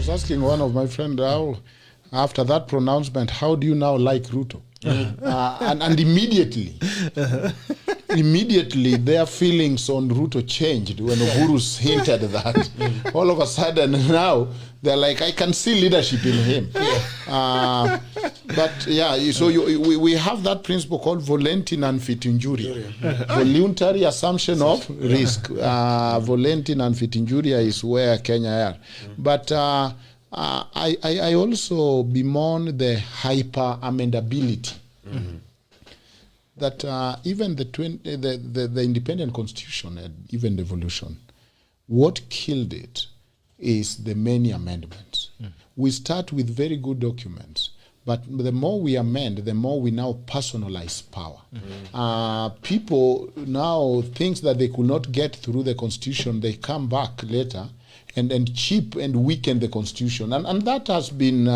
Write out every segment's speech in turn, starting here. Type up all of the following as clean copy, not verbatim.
was asking one of my friends how, after that pronouncement, how do you now like Ruto? And immediately, immediately their feelings on Ruto changed when Uhuru hinted that. All of a sudden now they're like, I can see leadership in him. But yeah, so we have that principle called voluntary non-fit injuria. Voluntary assumption of risk. Voluntary non-fit injuria is where Kenya are. But I also bemoan the hyper amendability. That even the independent constitution and even the evolution, what killed it is the many amendments. We start with very good documents, but the more we amend, the more we now personalize power. People now think that they could not get through the constitution, they come back later and chip and weaken the constitution. And that has been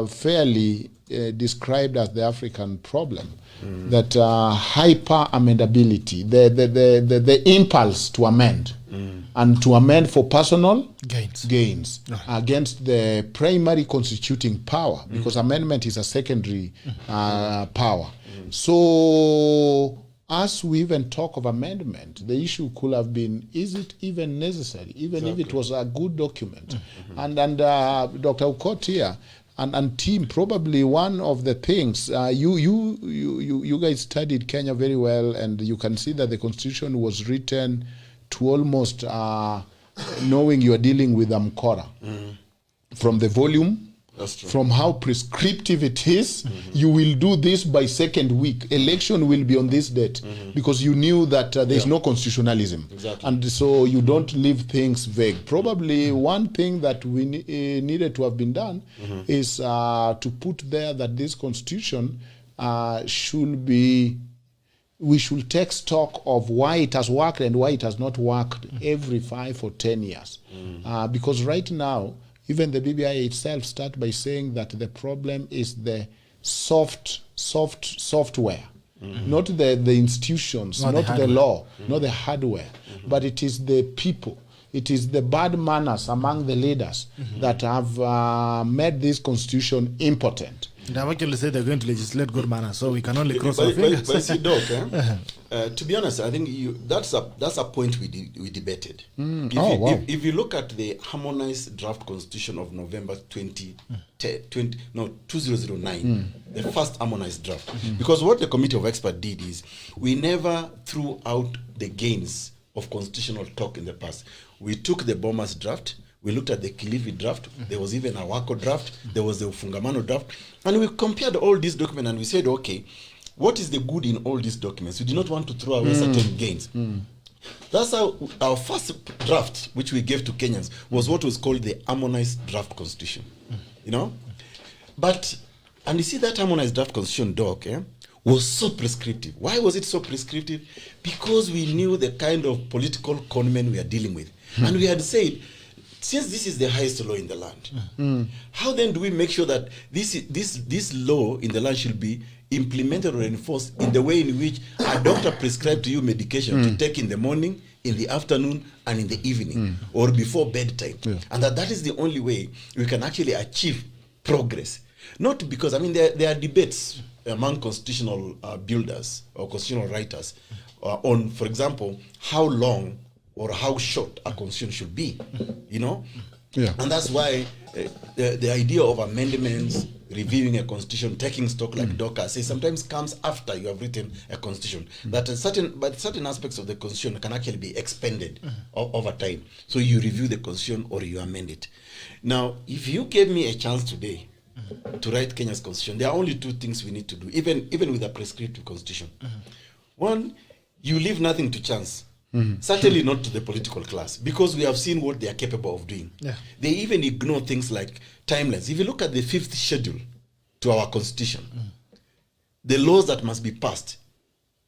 fairly described as the African problem. That hyper amendability, the impulse to amend, and to amend for personal gains against the primary constituting power, because amendment is a secondary power. So as we even talk of amendment, the issue could have been, is it even necessary, even if it was a good document? And Dr. Aukot here and team, probably one of the things, you guys studied Kenya very well, and you can see that the constitution was written to almost knowing you are dealing with Mkora. From the volume, from how prescriptive it is, you will do this by second week. Election will be on this date, because you knew that there is no constitutionalism. And so you don't leave things vague. Probably one thing that we needed to have been done is to put there that this constitution should be, we should take stock of why it has worked and why it has not worked every 5 or 10 years. Because right now, even the BBI itself start by saying that the problem is the software, not the institutions, not the law, not the hardware, but it is the people. It is the bad manners among the leaders that have made this constitution impotent. They have actually said they're going to legislate good manners, so we can only cross our fingers. But see, Doc, to be honest, I think that's a point we debated. If you look at the harmonized draft constitution of November 2009, the first harmonized draft, because what the committee of experts did is we never threw out the gains of constitutional talk in the past. We took the Bomas draft, we looked at the Kilifi draft, there was even a Wako draft, there was the Ufungamano draft, and we compared all these documents and we said, okay, what is the good in all these documents? We did not want to throw away certain gains. That's how our first draft, which we gave to Kenyans, was what was called the harmonized draft constitution. You know? But, and you see that harmonized draft constitution, Doc, was so prescriptive. Why was it so prescriptive? Because we knew the kind of political conmen we are dealing with. And we had said, since this is the highest law in the land, how then do we make sure that this law in the land should be implemented or enforced in the way in which a doctor prescribed to you medication to take in the morning, in the afternoon, and in the evening, or before bedtime? And that is the only way we can actually achieve progress. Not because, I mean, there are debates among constitutional builders or constitutional writers on, for example, how long or how short a constitution should be, you know? And that's why the idea of amendments, reviewing a constitution, taking stock, like Doka says, sometimes comes after you have written a constitution. That certain aspects of the constitution can actually be expanded over time. So you review the constitution or you amend it. Now, if you gave me a chance today to write Kenya's constitution, there are only two things we need to do, even with a prescriptive constitution. One, you leave nothing to chance. Certainly not to the political class, because we have seen what they are capable of doing. They even ignore things like timelines. If you look at the 5th schedule to our constitution, the laws that must be passed,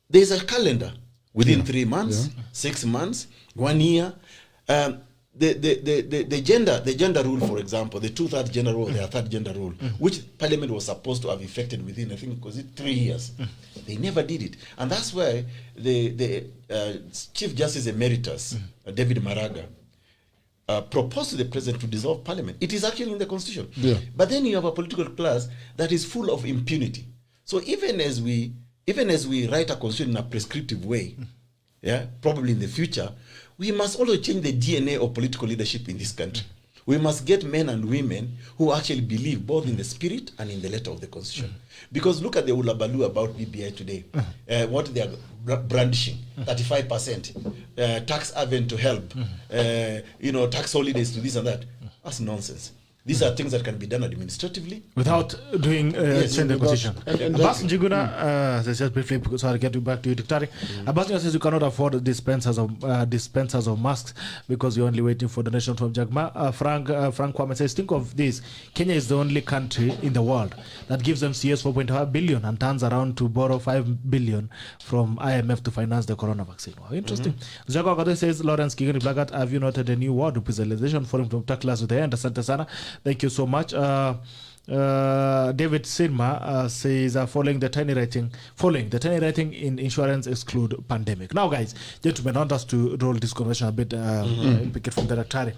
there is a calendar within 3 months, 6 months, 1 year. The gender rule, for example, the 2/3 gender rule, the 1/3 gender rule, which Parliament was supposed to have effected within, I think, was it 3 years? They never did it, and that's why the Chief Justice Emeritus, David Maraga, propose to the president to dissolve parliament. It is actually in the constitution. Yeah. But then you have a political class that is full of impunity. So even as we write a constitution in a prescriptive way, yeah, probably in the future, we must also change the DNA of political leadership in this country. We must get men and women who actually believe both in the spirit and in the letter of the constitution. Because look at the ulabalu about BBI today. What they are brandishing, 35%, tax haven to help, tax holidays to this and that. That's nonsense. These are things that can be done administratively without doing change the constitution. Abbas Njuguna says just briefly, because I'll get you back to you, Dr. Abbas says you cannot afford dispensers of masks because you're only waiting for donation from Jagma. Frank Kwame says, think of this: Kenya is the only country in the world that gives MCS 4.5 billion and turns around to borrow 5 billion from IMF to finance the corona vaccine. Wow, interesting. Jago Akade says, Lawrence Kigani Blagat, have you noted a new word, representation forum from Taklas with the end? Asante sana. Thank you so much. David Sinma says, following the tiny writing in insurance exclude pandemic. Now, guys, gentlemen, I want us to roll this conversation a bit, pick it from the Daktari.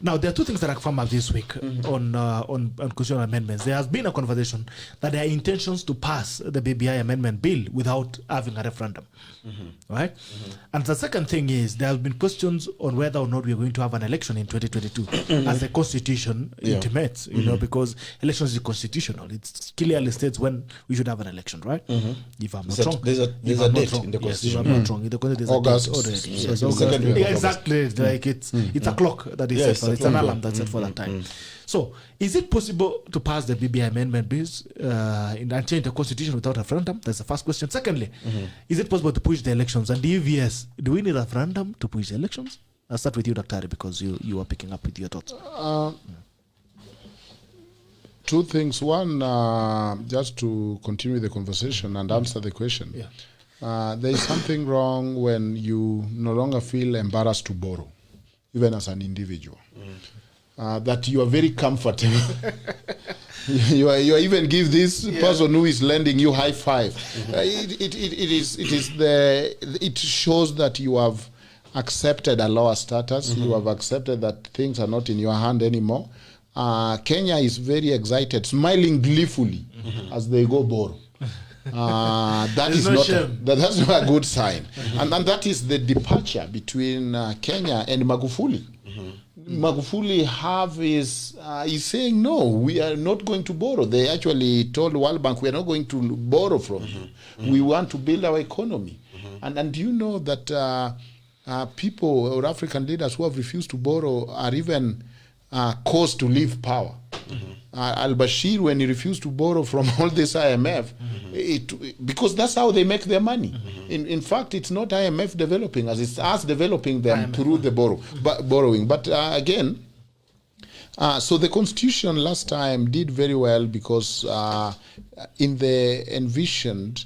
Now, there are two things that have come up this week on constitutional amendments. There has been a conversation that there are intentions to pass the BBI amendment bill without having a referendum, right? And the second thing is there have been questions on whether or not we are going to have an election in 2022, as the Constitution intimates, because elections is constitutional. It clearly states when we should have an election, right? If I'm not wrong, there's a date in the Constitution. If I'm not wrong, in the Constitution, there's August. a date already. Yes, exactly. Like it's a clock that is set for. It's an alarm that's set for that time. So, is it possible to pass the BBI amendment bills and change the constitution without a referendum? That's the first question. Secondly, is it possible to push the elections? And if yes, do we need a referendum to push the elections? I'll start with you, Dr. because you are picking up with your thoughts. Two things. One, just to continue the conversation and answer the question. There is something wrong when you no longer feel embarrassed to borrow, even as an individual. That you are very comfortable. you are even give this person who is lending you high five. It shows that you have accepted a lower status. You have accepted that things are not in your hand anymore. Kenya is very excited, smiling gleefully as they go borrow. That's not a good sign. And that is the departure between Kenya and Magufuli. Magufuli is saying, no, we are not going to borrow. They actually told World Bank, we are not going to borrow from you. We want to build our economy. And you know that people or African leaders who have refused to borrow are even caused to leave power. Al-Bashir, when he refused to borrow from all this IMF, because that's how they make their money. In fact, it's not IMF developing us, it's us developing them through the borrowing. But again, so the Constitution last time did very well because in the envisioned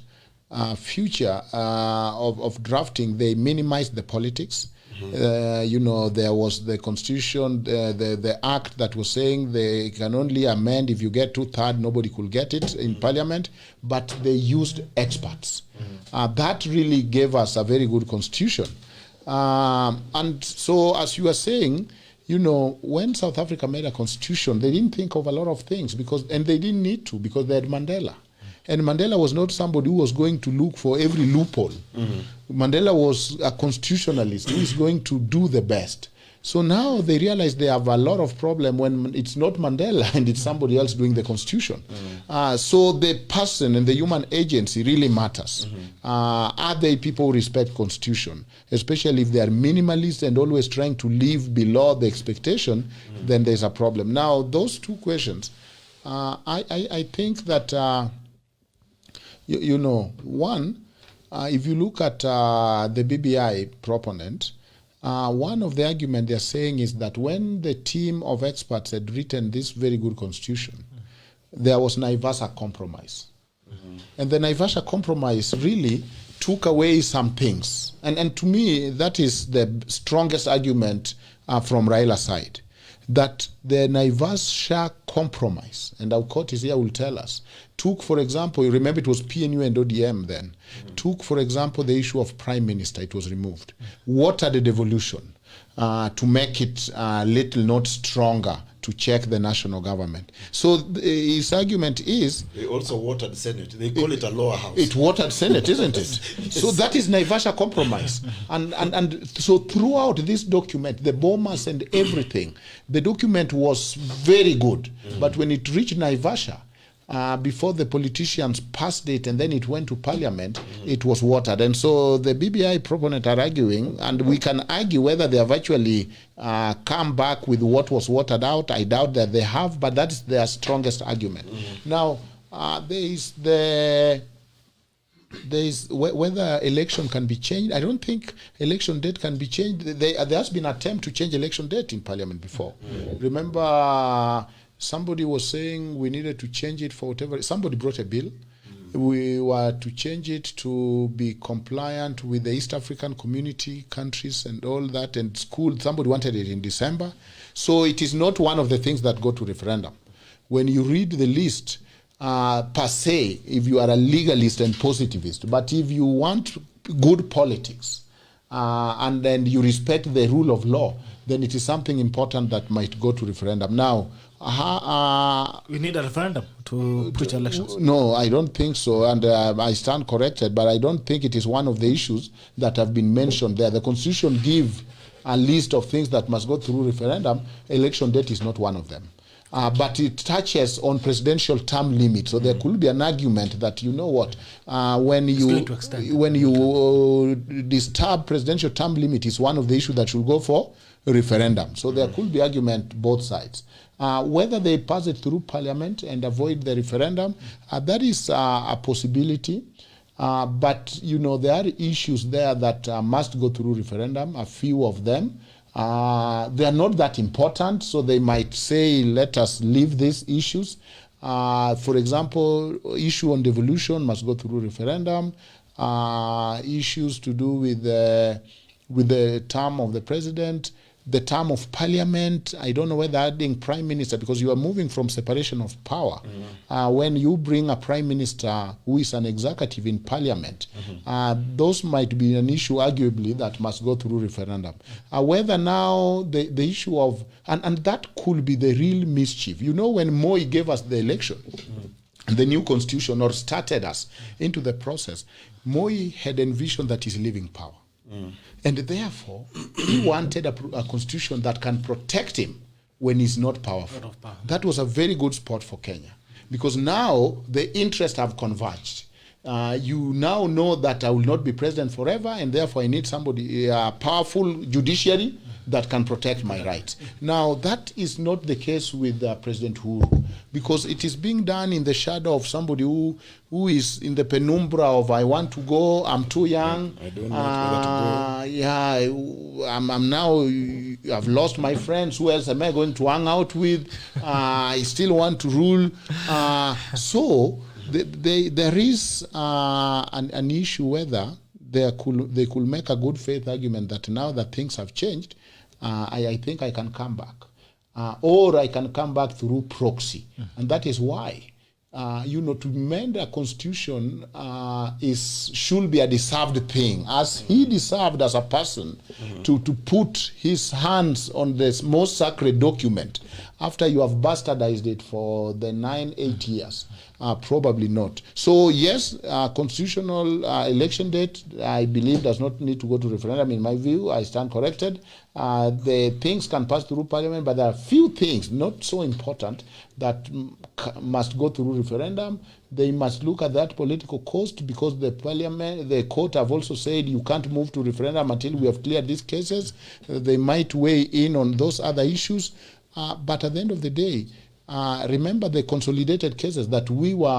future of drafting, they minimized the politics. There was the Constitution, the act that was saying they can only amend if you get 2/3, nobody could get it in Parliament, but they used experts. That really gave us a very good Constitution. And so, as you are saying, when South Africa made a Constitution, they didn't think of a lot of things, and they didn't need to, because they had Mandela. And Mandela was not somebody who was going to look for every loophole. Mandela was a constitutionalist who is going to do the best. So now they realize they have a lot of problem when it's not Mandela and it's somebody else doing the Constitution. So the person and the human agency really matters. Are they people who respect Constitution? Especially if they are minimalist and always trying to live below the expectation, then there's a problem. Now, those two questions, I think that... one, if you look at the BBI proponent, one of the arguments they're saying is that when the team of experts had written this very good Constitution, there was Naivasha compromise. And the Naivasha compromise really took away some things. And to me, that is the strongest argument from Raila's side. That the Naivasha compromise, and our court is here, will tell us, took, for example, you remember it was PNU and ODM then, took, for example, the issue of prime minister, it was removed. Water the devolution. to make it a little not stronger to check the national government. So his argument is... They also watered the Senate. They call it a lower house. It watered Senate, isn't it? So that is Naivasha compromise. And so throughout this document, the bombers and everything, the document was very good. But when it reached Naivasha, before the politicians passed it and then it went to parliament, it was watered. And so the BBI proponents are arguing, and we can argue whether they have actually come back with what was watered out. I doubt that they have, but that is their strongest argument. Now, there is whether election can be changed. I don't think election date can be changed. There has been an attempt to change election date in parliament before. Remember, somebody was saying we needed to change it for whatever. Somebody brought a bill. We were to change it to be compliant with the East African community countries and all that, and school. Somebody wanted it in December. So it is not one of the things that go to referendum. When you read the list, per se, if you are a legalist and positivist, but if you want good politics and then you respect the rule of law, then it is something important that might go to referendum. Now, we need a referendum to push elections. No, I don't think so, and I stand corrected, but I don't think it is one of the issues that have been mentioned there. The Constitution gives a list of things that must go through referendum. Election date is not one of them. But it touches on presidential term limit. So there could be an argument that, you know what, when you disturb presidential term limit is one of the issues that should go for a referendum. So there could be argument both sides. Whether they pass it through parliament and avoid the referendum, that is a possibility. But, you know, there are issues there that must go through referendum, a few of them. They are not that important, so they might say, let us leave these issues. For example, issue on devolution must go through referendum. Issues to do with the term of the president, the term of parliament. I don't know whether adding prime minister, because you are moving from separation of power. When you bring a prime minister who is an executive in parliament, those might be an issue, arguably, that must go through referendum. Whether now the issue of, and that could be the real mischief. You know, when Moi gave us the election, the new constitution, or started us into the process, Moi had envisioned that he's leaving power. And therefore, he wanted a constitution that can protect him when he's not powerful. That was a very good spot for Kenya, because now the interests have converged. You now know that I will not be president forever, and therefore I need somebody, a powerful judiciary that can protect my rights. Now, that is not the case with President Uhuru, because it is being done in the shadow of somebody who is in the penumbra of, I want to go, I'm too young. I don't know whether to go. Yeah, I'm now, I've lost my friends. Who else am I going to hang out with? I still want to rule. So there is an issue whether they could make a good faith argument that now that things have changed, I think I can come back. Or I can come back through proxy. And that is why, you know, to amend a constitution should be a deserved thing. As he deserved as a person to put his hands on this most sacred document after you have bastardized it for the 8 years. Probably not. So yes, constitutional election date, I believe, does not need to go to referendum. In my view, I stand corrected. The things can pass through parliament, but there are few things not so important that must go through referendum. They must look at that political cost, because the court have also said you can't move to referendum until we have cleared these cases. They might weigh in on those other issues. But at the end of the day, remember the consolidated cases that we were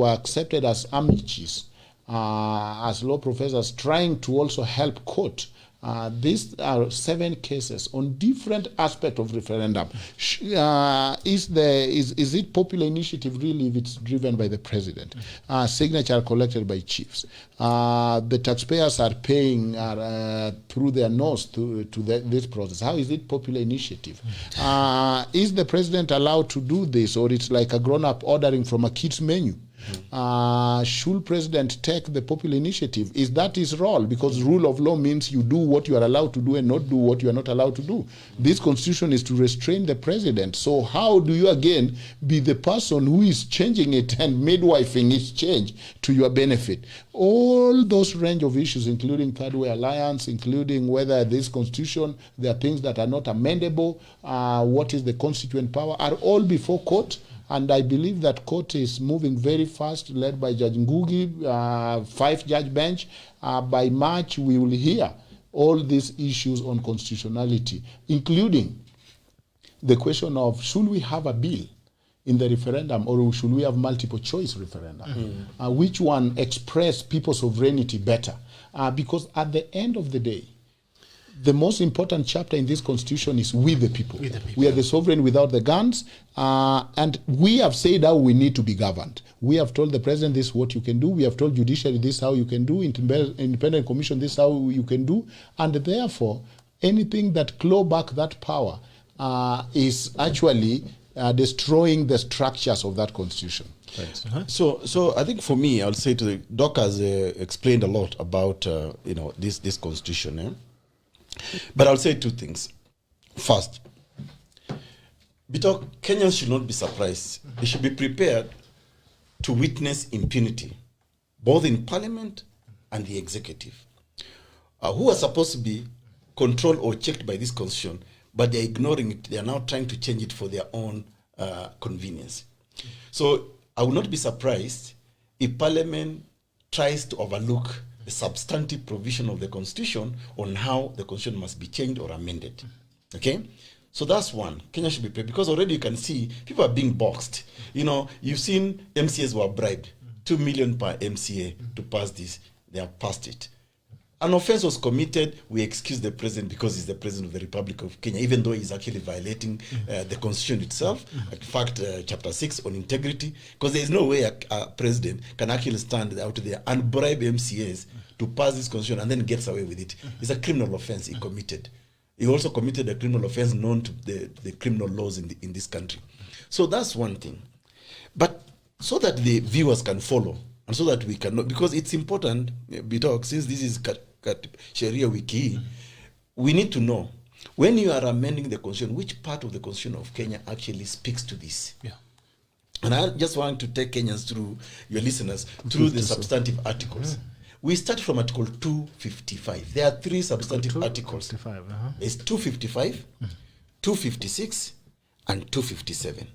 accepted as amicis, as law professors, trying to also help court. These are 7 cases on different aspects of referendum. Is it popular initiative really if it's driven by the president? Signatures are collected by chiefs. The taxpayers are paying through their nose to this process. How is it popular initiative? Is the president allowed to do this, or it's like a grown-up ordering from a kid's menu? Should president take the popular initiative? Is that his role? Because rule of law means you do what you are allowed to do and not do what you are not allowed to do. This constitution is to restrain the president. So how do you again be the person who is changing it and midwifing its change to your benefit? All those range of issues, including Third Way Alliance, including whether this constitution, there are things that are not amendable, what is the constituent power, are all before court. And I believe that court is moving very fast, led by Judge Ngugi, 5-judge bench. By March, we will hear all these issues on constitutionality, including the question of should we have a bill in the referendum or should we have multiple choice referendum? Which one express people's sovereignty better? Because at the end of the day, the most important chapter in this constitution is we the people. We are the sovereign without the guns, and we have said how we need to be governed. We have told the president this is what you can do. We have told judiciary this is how you can do. Independent commission this is how you can do. And therefore, anything that claw back that power is actually destroying the structures of that constitution. So I think for me, I'll say to the Doc has explained a lot about this constitution. But I'll say two things. First, Kenyans should not be surprised. They should be prepared to witness impunity, both in parliament and the executive, who are supposed to be controlled or checked by this constitution, but they're ignoring it. They are now trying to change it for their own convenience. So I will not be surprised if parliament tries to overlook the substantive provision of the constitution on how the constitution must be changed or amended. Okay? So that's one. Kenya should be prepared because already you can see people are being boxed. You've seen MCAs were bribed 2 million per MCA to pass this. They have passed it. An offense was committed. We excuse the president because he's the president of the Republic of Kenya, even though he's actually violating the constitution itself. In fact, chapter 6 on integrity, because there is no way a president can actually stand out there and bribe MCAs to pass this constitution and then gets away with it. It's a criminal offense he committed. He also committed a criminal offense known to the criminal laws in this country. So that's one thing. But so that the viewers can follow and so that we can know, because it's important, since this is SHERIA WIKI, we need to know when you are amending the constitution, which part of the constitution of Kenya actually speaks to this. Yeah. And I just want to take Kenyans through, your listeners, through the substantive articles. We start from Article 255. There are 3 substantive articles. There's 255, 256, and 257.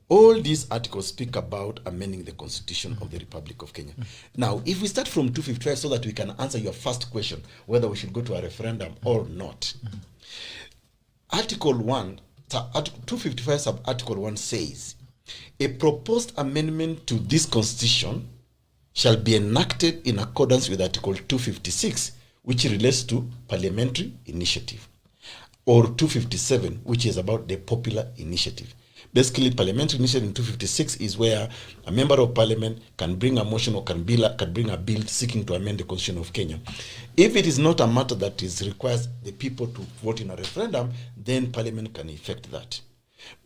All these articles speak about amending the Constitution of the Republic of Kenya. Now, if we start from 255 so that we can answer your first question, whether we should go to a referendum or not. Article 1, 255 sub-article 1 says, a proposed amendment to this Constitution shall be enacted in accordance with Article 256, which relates to parliamentary initiative, or 257, which is about the popular initiative. Basically, parliamentary initiative in 256 is where a member of parliament can bring a motion or can bring a bill seeking to amend the Constitution of Kenya. If it is not a matter that requires the people to vote in a referendum, then parliament can effect that.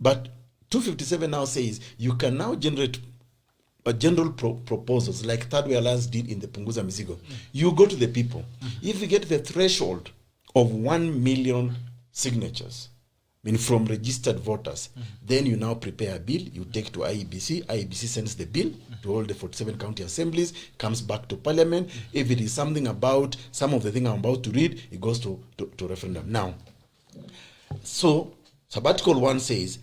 But 257 now says you can now generate general proposals like Thirdway Alliance did in the Punguza Mizigo. You go to the people. If you get the threshold of 1 million signatures, from registered voters, then you now prepare a bill, you take to IEBC, IEBC sends the bill to all the 47 county assemblies, comes back to parliament. If it is something about some of the thing I'm about to read, it goes to referendum. Now, so sub-article 1 says,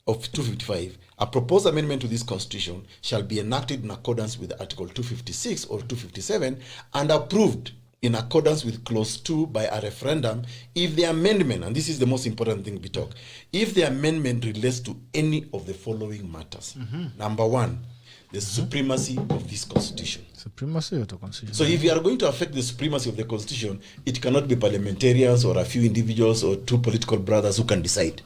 of 255, a proposed amendment to this constitution shall be enacted in accordance with Article 256 or 257 and approved in accordance with clause 2 by a referendum if the amendment, and this is the most important thing we talk, if the amendment relates to any of the following matters. Number 1, the supremacy of this constitution. Supremacy of the constitution. So if you are going to affect the supremacy of the constitution, it cannot be parliamentarians or a few individuals or 2 political brothers who can decide.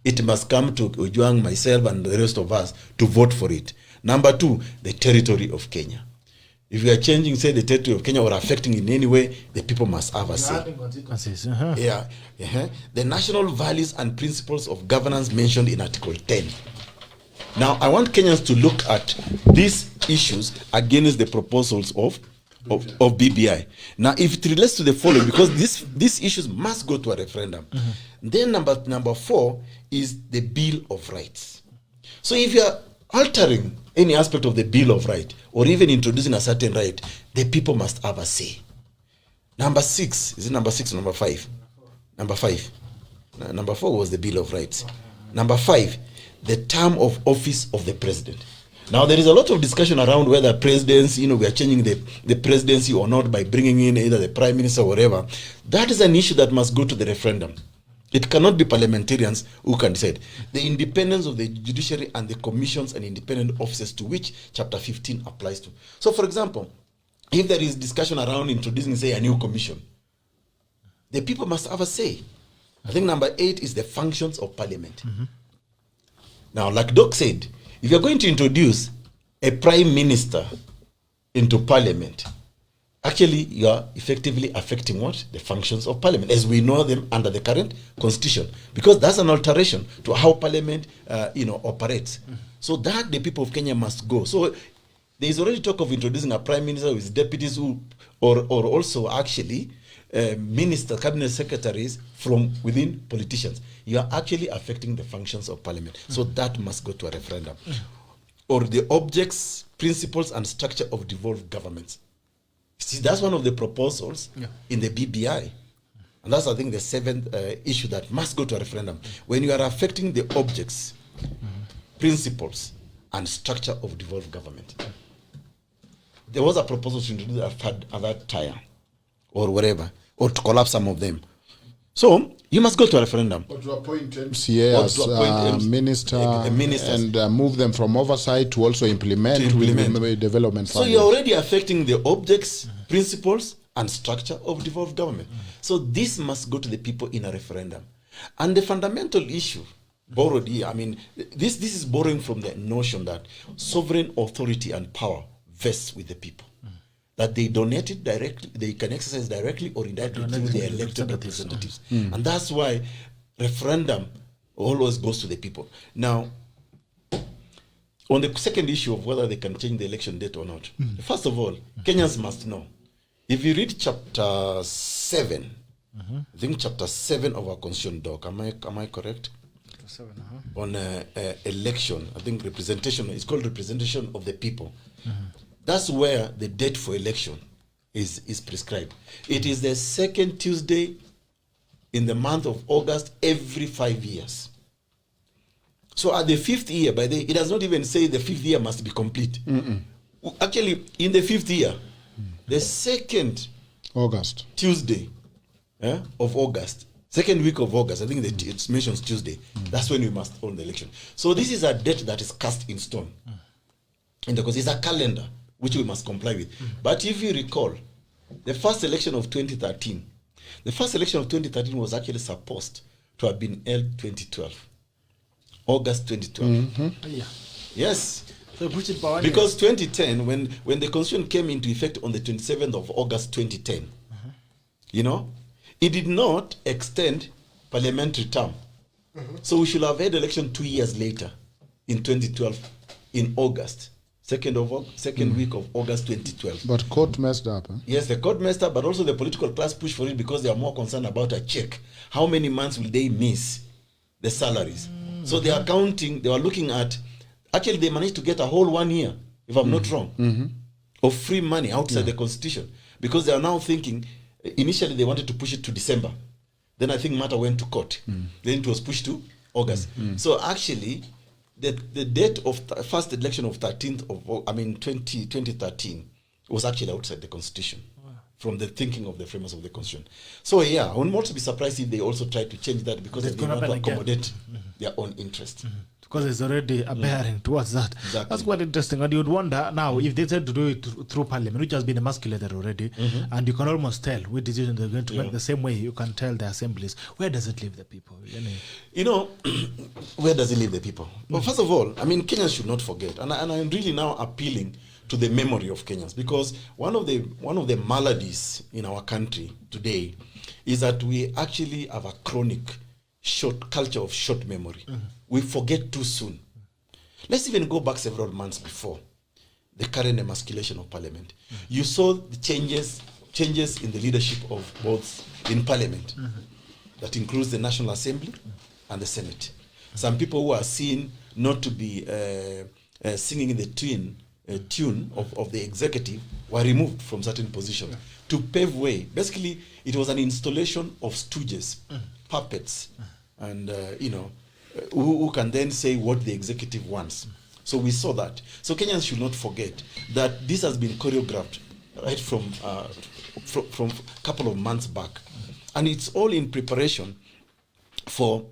It must come to Ojwang, myself, and the rest of us to vote for it. Number 2, the territory of Kenya. If you are changing, say, the territory of Kenya or affecting in any way, the people must have a say. The national values and principles of governance mentioned in Article 10. Now, I want Kenyans to look at these issues against the proposals of BBI. Now, if it relates to the following, because these issues must go to a referendum. Then number 4 is the Bill of Rights. So if you are altering any aspect of the Bill of Rights, or even introducing a certain right, the people must have a say. Number 6, is it number 6 or number 5? Number 5. Number 4 was the Bill of Rights. Number 5, the term of office of the president. Now, there is a lot of discussion around whether presidents, we are changing the presidency or not by bringing in either the prime minister or whatever. That is an issue that must go to the referendum. It cannot be parliamentarians who can decide. The independence of the judiciary and the commissions and independent offices to which Chapter 15 applies to. So, for example, if there is discussion around introducing, say, a new commission, the people must have a say. I think number 8 is the functions of parliament. Now, like Doc said, if you're going to introduce a prime minister into parliament, actually you are effectively affecting what? The functions of parliament as we know them under the current constitution, because that's an alteration to how parliament operates. So that the people of Kenya must go. So there is already talk of introducing a prime minister with deputies who, or also actually cabinet secretaries from within politicians. You are actually affecting the functions of parliament. So that must go to a referendum. Or the objects, principles, and structure of devolved governments. See, that's one of the proposals in the BBI. And that's, I think, the 7th issue that must go to a referendum. When you are affecting the objects, principles, and structure of devolved government. There was a proposal to introduce a third tier, or whatever, or to collapse some of them. So you must go to a referendum. Or to appoint MCA as minister, and move them from oversight to also implement. With development. So you're already affecting the objects, principles, and structure of devolved government. So this must go to the people in a referendum. And the fundamental issue, borrowed here, I mean, this is borrowing from the notion that sovereign authority and power vests with the people. That they donate it directly, they can exercise directly or indirectly through their elected representatives. And that's why referendum always goes to the people. Now, on the second issue of whether they can change the election date or not, first of all, Kenyans must know. If you read chapter 7, I think chapter 7 of our constitution doc, am I correct? 7, on election, I think representation, it's called representation of the people. That's where the date for election is prescribed. It is the 2nd Tuesday in the month of August every 5 years. So at the 5th year, it does not even say the 5th year must be complete. Actually, in the 5th year, the 2nd August Tuesday of August, 2nd week of August, I think it mentions Tuesday. That's when we must hold the election. So this is a date that is cast in stone. Because it's a calendar which we must comply with. But if you recall, the first election of 2013 was actually supposed to have been held 2012, August 2012. Yes, so because 2010, when the constitution came into effect on the 27th of August 2010, it did not extend parliamentary term. So we should have had election 2 years later, in 2012, in August. Second week of August 2012. But court messed up. Yes, the court messed up, but also the political class pushed for it because they are more concerned about a check. How many months will they miss the salaries? So they are counting, they were looking at, actually they managed to get a whole 1 year, if I'm not wrong, of free money outside the constitution. Because they are now thinking, initially they wanted to push it to December. Then I think matter went to court. Then it was pushed to August. So actually, the date of first election of 2013 was actually outside the constitution, from the thinking of the framers of the constitution. So I would also be surprised if they also try to change that because they want to accommodate their own interest. Because there's already a bearing towards that. Exactly. That's quite interesting. And you would wonder now if they tend to do it through parliament, which has been emasculated already, and you can almost tell which decisions they're going to make the same way you can tell the assemblies. Where does it leave the people? Where does it leave the people? Well, first of all, Kenyans should not forget, and I'm really now appealing to the memory of Kenyans, because one of the maladies in our country today is that we actually have a chronic culture of short memory. We forget too soon. Let's even go back several months before the current emasculation of Parliament. You saw the changes in the leadership of both in Parliament. That includes the National Assembly and the Senate. Some people who are seen not to be singing in the tune of the executive were removed from certain positions to pave way. Basically, it was an installation of stooges, puppets, and who can then say what the executive wants. So we saw that. So Kenyans should not forget that this has been choreographed right from a couple of months back, and it's all in preparation for.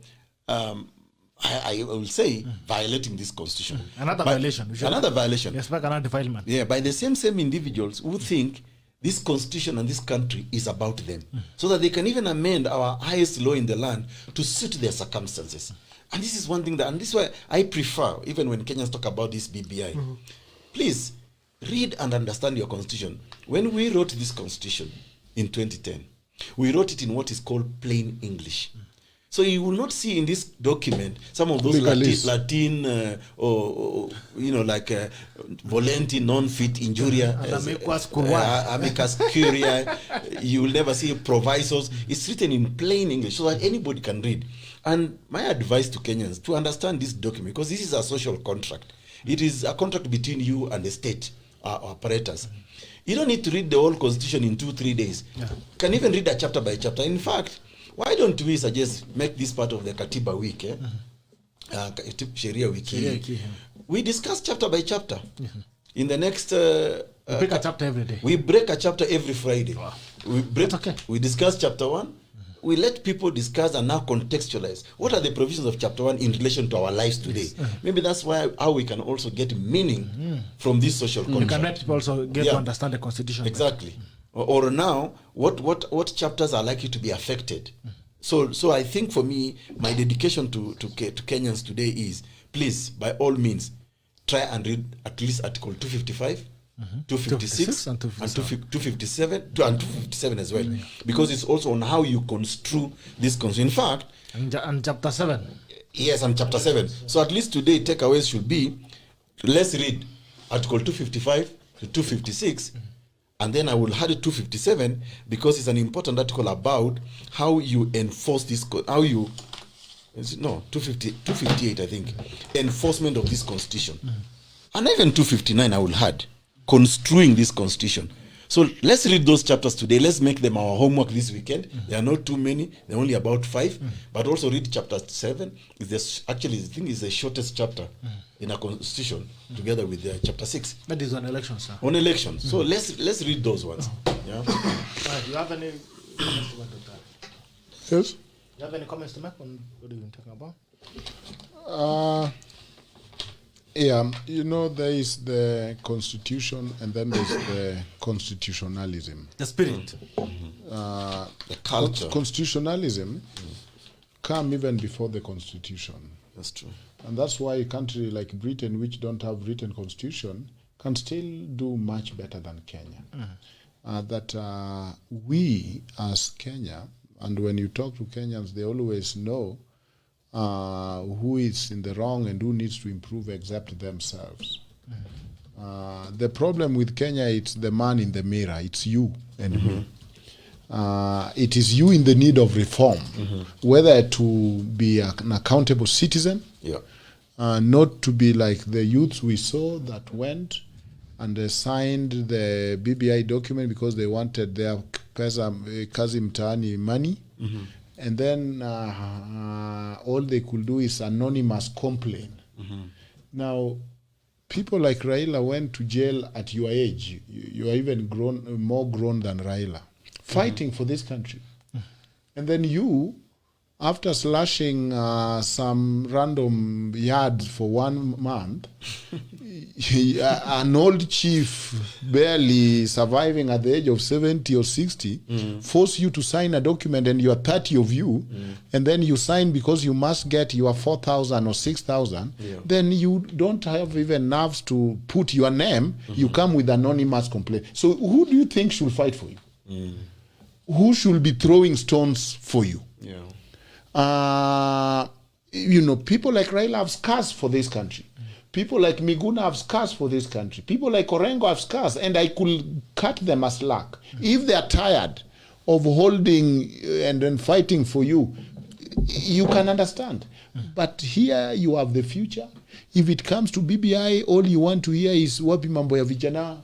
I will say violating this constitution. Another violation. Another violation. Yes, back another defilement. Yeah, by the same individuals who think this constitution and this country is about them, so that they can even amend our highest law in the land to suit their circumstances. And this is one thing and this is why I prefer, even when Kenyans talk about this BBI, please read and understand your constitution. When we wrote this constitution in 2010, we wrote it in what is called plain English. So you will not see in this document some of those Latin volenti, non-fit, injuria, amicus curiae. You will never see provisos. It's written in plain English so that anybody can read. And my advice to Kenyans to understand this document, because this is a social contract. It is a contract between you and the state operators. You don't need to read the whole constitution in 2-3 days. You can even read a chapter by chapter. In fact, why don't we suggest make this part of the Katiba week, SHERIA WIKI? We discuss chapter by chapter. In the next... we break a chapter every day. We break a chapter every Friday. Wow. Okay. We discuss chapter 1. We let people discuss and now contextualize. What are the provisions of chapter 1 in relation to our lives today? Maybe that's how we can also get meaning from this social contract. You can let people also get to understand the constitution. Exactly. Or now, what chapters are likely to be affected? So I think for me, my dedication to Kenyans today is, please, by all means, try and read at least Article 255, 256, and 257, and 257 as well, because it's also on how you construe this constitution. In fact, and chapter 7. Yes, and chapter 7. So at least today, takeaways should be, let's read Article 255 to 256. And then I will add 257 because it's an important article about how you enforce this, 258, I think, enforcement of this constitution. And even 259 I will add, construing this constitution. So let's read those chapters today. Let's make them our homework this weekend. There are not too many. They're only about 5. But also read chapter 7. Actually, I think it's the shortest chapter in a constitution, together with chapter 6. That is on elections, sir. On elections. So let's read those ones. Yeah. You have any comments to make, Dr.? Yes. You have any comments to make on what you've been talking about? There is the constitution and then there's the constitutionalism. The spirit. The culture. Constitutionalism come even before the constitution. That's true. And that's why a country like Britain, which don't have written constitution, can still do much better than Kenya. We as Kenya, and when you talk to Kenyans, they always know who is in the wrong and who needs to improve except themselves. The problem with Kenya, it's the man in the mirror. It's you and me. It is you in the need of reform, whether to be an accountable citizen, not to be like the youths we saw that went and they signed the BBI document because they wanted their kazi mtaani money. And then all they could do is anonymous complain. Now, people like Raila went to jail at your age. You are even more grown than Raila, fighting for this country. And then you, after slashing some random yards for 1 month, an old chief barely surviving at the age of 70 or 60 force you to sign a document, and you are 30 of you, and then you sign because you must get your 4,000 or 6,000, then you don't have even nerves to put your name, you come with anonymous complaint. So who do you think should fight for you? Who should be throwing stones for you? People like Raila have scars for this country. People like Miguna have scars for this country. People like Orengo have scars, and I could cut them a slack. If they are tired of holding and then fighting for you, you can understand. But here you have the future. If it comes to BBI, all you want to hear is wapi mambo ya vijana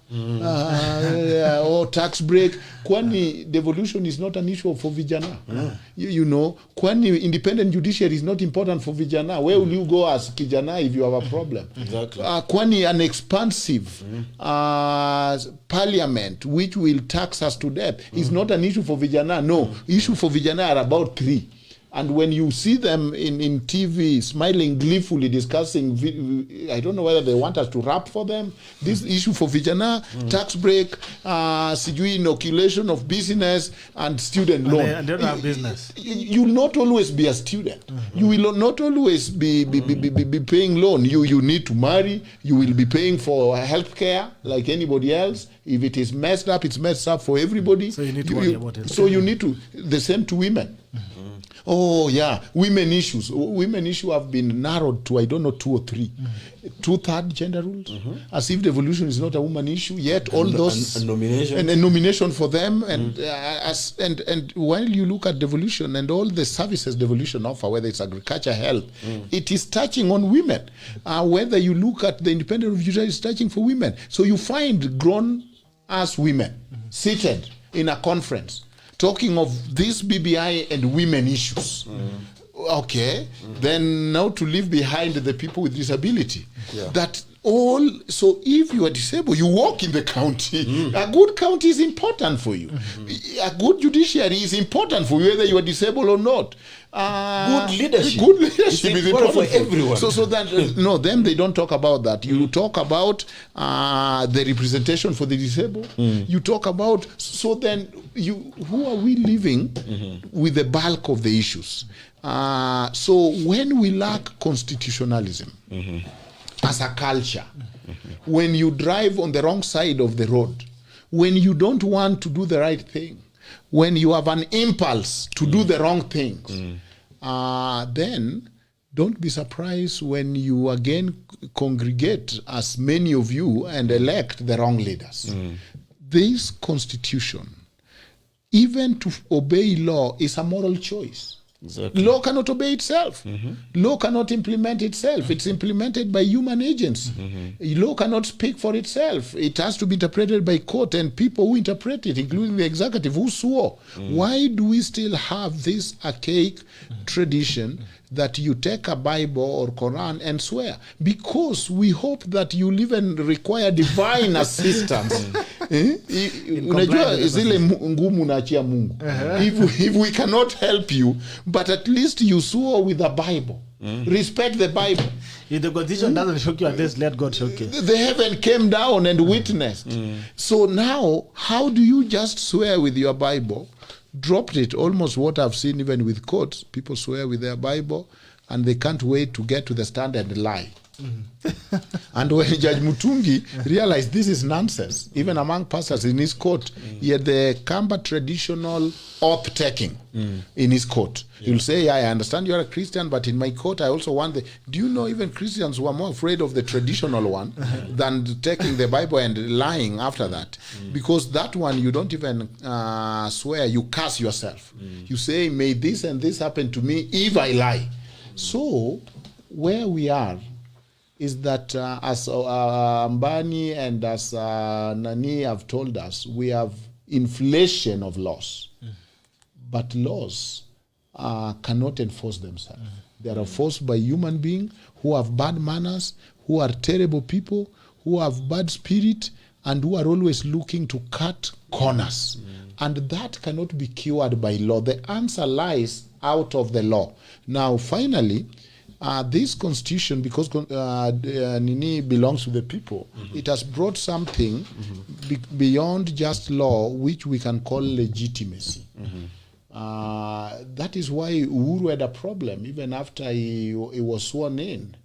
or tax break. Kwani devolution is not an issue for vijana. You know, kwani independent judiciary is not important for vijana. Where will you go as kijana if you have a problem? Exactly. Kwani an expansive parliament which will tax us to death is not an issue for vijana. No, issue for vijana are about 3. And when you see them in TV smiling gleefully discussing, I don't know whether they want us to rap for them. This issue for vijana, tax break, sijui inoculation of business and student loan. And they don't have business. You will not always be a student. You will not always be paying loan. You need to marry. You will be paying for health care like anybody else. If it is messed up, it's messed up for everybody. So you need to worry about it. So you need to, the same to women. Oh yeah, women issues. Women issue have been narrowed to, I don't know, 2 or 3. 2/3 gender rules, as if devolution is not a woman issue. Yet all those and nomination and nomination for them, and and while you look at devolution and all the services devolution offer, whether it's agriculture, health, it is touching on women. Whether you look at the independent judiciary, it's touching for women. So you find grown-ass women seated in a conference talking of this BBI and women issues. Okay, then now to leave behind the people with disability. That all, so if you are disabled, you work in the county. A good county is important for you. A good judiciary is important for you, whether you are disabled or not. Good leadership is important for everyone. So that no, them they don't talk about that. You talk about the representation for the disabled. You talk about, so then who are we living with the bulk of the issues? So when we lack constitutionalism as a culture, when you drive on the wrong side of the road, when you don't want to do the right thing, when you have an impulse to do the wrong things, then don't be surprised when you again congregate, as many of you, and elect the wrong leaders. This constitution, even to obey law, is a moral choice. Exactly. Law cannot obey itself. Law cannot implement itself. It's implemented by human agents. Law cannot speak for itself. It has to be interpreted by court and people who interpret it, including the executive who swore. Why do we still have this archaic tradition that you take a Bible or Quran and swear? Because we hope that you'll even require divine assistance. Unajua zile ngumu naachia Mungu. If we cannot help you, but at least you swore with the Bible. Respect the Bible. If the constitution doesn't shock you, at least let God shock you. The heaven came down and witnessed. So now, how do you just swear with your Bible? Dropped it. Almost what I've seen even with courts, people swear with their Bible and they can't wait to get to the stand and lie. And when Judge Mutungi realized this is nonsense, even among pastors in his court, he had the Kamba traditional oath taking in his court. He'll say, I understand you're a Christian, but in my court I also want the... Do you know even Christians who are more afraid of the traditional one than taking the Bible and lying after that? Because that one you don't even swear, you curse yourself. You say, may this and this happen to me if I lie. So, where we are is that as Ambani and as Nani have told us, we have inflation of laws. But laws cannot enforce themselves. They are enforced by human beings who have bad manners, who are terrible people, who have bad spirit, and who are always looking to cut corners. And that cannot be cured by law. The answer lies out of the law. Now, finally, this constitution, because Nini belongs to the people, it has brought something beyond just law, which we can call legitimacy. That is why Uhuru had a problem even after he was sworn in,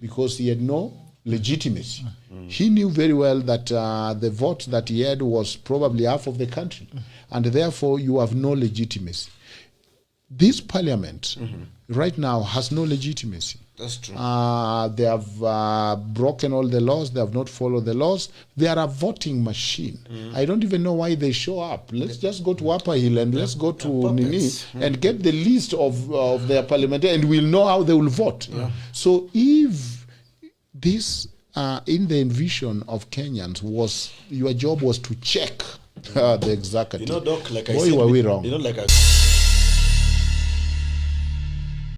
because he had no legitimacy. He knew very well that the vote that he had was probably half of the country, and therefore you have no legitimacy. This parliament right now has no legitimacy. That's true. They have broken all the laws. They have not followed the laws. They are a voting machine. I don't even know why they show up. Let's just go to Upper Hill and let's go to Nini and get the list of their parliamentarians, and we'll know how they will vote. So if this, in the envision of Kenyans, was your job was to check the executive. You know, Doc, like I boy, said, were we wrong. You know, like I